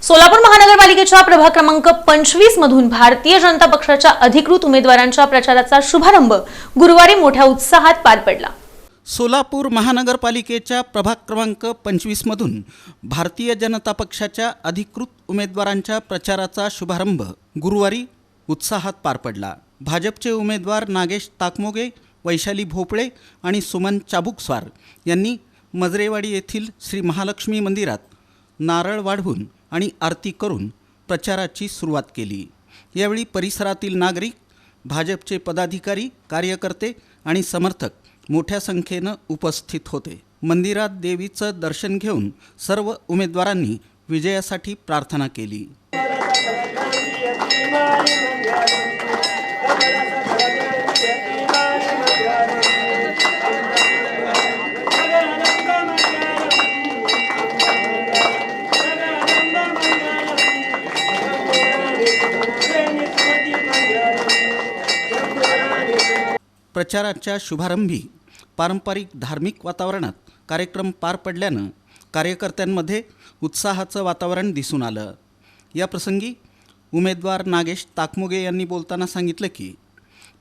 सोलापूर महानगरपालिकेच्या प्रभाग क्रमांक 25 मधून भारतीय जनता पक्षाच्या अधिकृत उमेदवारांच्या प्रचाराचा शुभारंभ गुरुवारी मोठ्या उत्साहात पार पडला। सोलापूर महानगरपालिकेच्या प्रभाग क्रमांक 25 मधून भारतीय जनता पक्षाच्या अधिकृत उमेदवारांच्या प्रचाराचा शुभारंभ गुरुवारी उत्साहात पार पडला। भाजपचे उमेदवार नागेश ताकमोगे, वैशाली भोपळे आणि सुमन चाबुकस्वार यांनी मजरेवाडी येथील श्री महालक्ष्मी मंदिरात नारळ वाढवून आणि आरती करून प्रचाराची सुरुवात केली। यावेळी परिसरातील नागरिक, भाजपचे पदाधिकारी, कार्यकर्ते आणि समर्थक मोठ्या संख्येने उपस्थित होते। मंदिरात देवीचं दर्शन घेऊन सर्व उमेदवारांनी विजयासाठी प्रार्थना केली। प्रचाराच्या शुभारंभी पारंपरिक धार्मिक वातावरणात कार्यक्रम पार पडल्यानं कार्यकर्त्यांमध्ये उत्साहाचं वातावरण दिसून आलं। या प्रसंगी उमेदवार नागेश ताकमोगे यांनी बोलताना सांगितलं की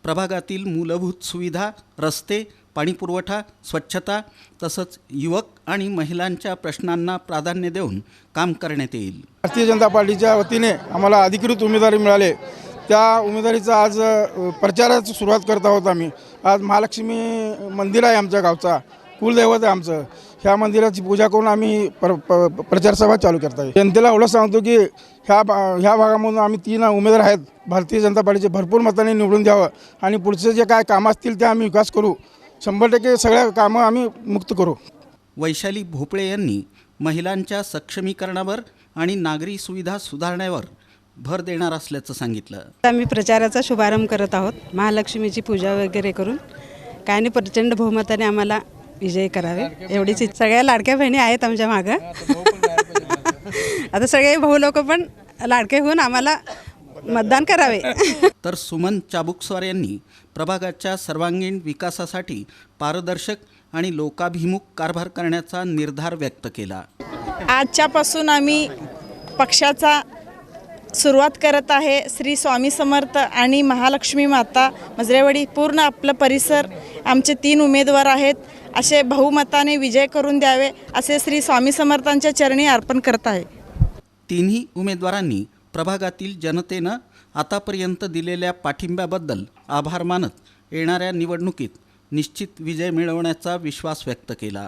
प्रभागातील मूलभूत सुविधा, रस्ते, पाणीपुरवठा, स्वच्छता तसंच युवक आणि महिलांच्या प्रश्नांना प्राधान्य देऊन काम करण्यात येईल। भारतीय जनता पार्टीच्या वतीने आम्हाला अधिकृत उमेदवारी मिळाले, त्या उमेदवारीचा आज प्रचाराची सुरुवात करत आहोत। आम्ही आज महालक्ष्मी मंदिर आहे आमच्या गावचा, कुलदैवत आहे आमचं। ह्या मंदिराची पूजा करून आम्ही प्रचार सभा चालू करत आहे। जनतेला एवढं सांगतो की ह्या भागामधून आम्ही 3 उमेदवार आहेत, भारतीय जनता पार्टीचे भरपूर मताने निवडून द्यावं आणि पुढचे जे काय कामं असतील ते आम्ही विकास करू। 100% सगळ्या कामं आम्ही मुक्त करू। वैशाली भोपळे यांनी महिलांच्या सक्षमीकरणावर आणि नागरी सुविधा सुधारण्यावर भर देणार असल्याचं सांगितलं। आम्ही प्रचाराचा शुभारंभ करत आहोत, महालक्ष्मीची पूजा वगैरे करून काय नाही प्रचंड बहुमताने आम्हाला विजय करावे एवढीच इच्छा। सगळ्या लाडक्या बहिणी आहेत आमच्या मागं। आता सगळे भाऊ लोक पण लाडके होऊन आम्हाला मतदान करावे। तर सुमन चाबुकस्वार यांनी प्रभागाच्या सर्वांगीण विकासासाठी पारदर्शक आणि लोकाभिमुख कारभार करण्याचा निर्धार व्यक्त केला। आजच्यापासून आम्ही पक्षाचा सुरुवात करत आहे। श्री स्वामी समर्थ आणि महालक्ष्मी माता मजरेवाडी पूर्ण आपलं परिसर आमचे 3 उमेदवार आहेत, असे बहुमताने विजय करून द्यावे असे श्री स्वामी समर्थांच्या चरणी अर्पण करत आहे। तिन्ही उमेदवारांनी प्रभागातील जनतेनं आतापर्यंत दिलेल्या पाठिंब्याबद्दल आभार मानत येणाऱ्या निवडणुकीत निश्चित विजय मिळवण्याचा विश्वास व्यक्त केला।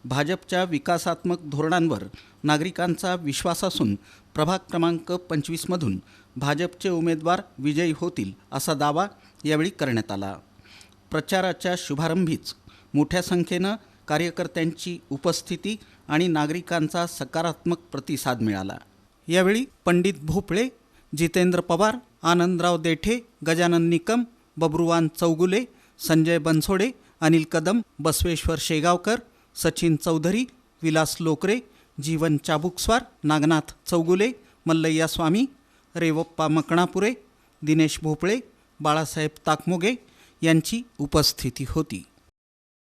भाजपच्या विकासात्मक धोरणांवर नागरिकांचा विश्वास असून प्रभाग क्रमांक 25 मधून भाजपचे उमेदवार विजयी होतील असा दावा यावेळी करण्यात आला। प्रचाराच्या शुभारंभीच मोठ्या संख्येनं कार्यकर्त्यांची उपस्थिती आणि नागरिकांचा सकारात्मक प्रतिसाद मिळाला। यावेळी पंडित भोपळे, जितेंद्र पवार, आनंदराव देठे, गजानन निकम, बबरुवान चौगुले, संजय बनसोडे, अनिल कदम, बसवेश्वर शेगावकर, सचिन चौधरी, विलास लोकरे, जीवन चाबुकस्वार, नागनाथ चौगुले, मल्लय्या स्वामी, रेवप्पा मकणापुरे, दिनेश भोपळे, बाळासाहेब ताकमोगे यांची उपस्थिती होती।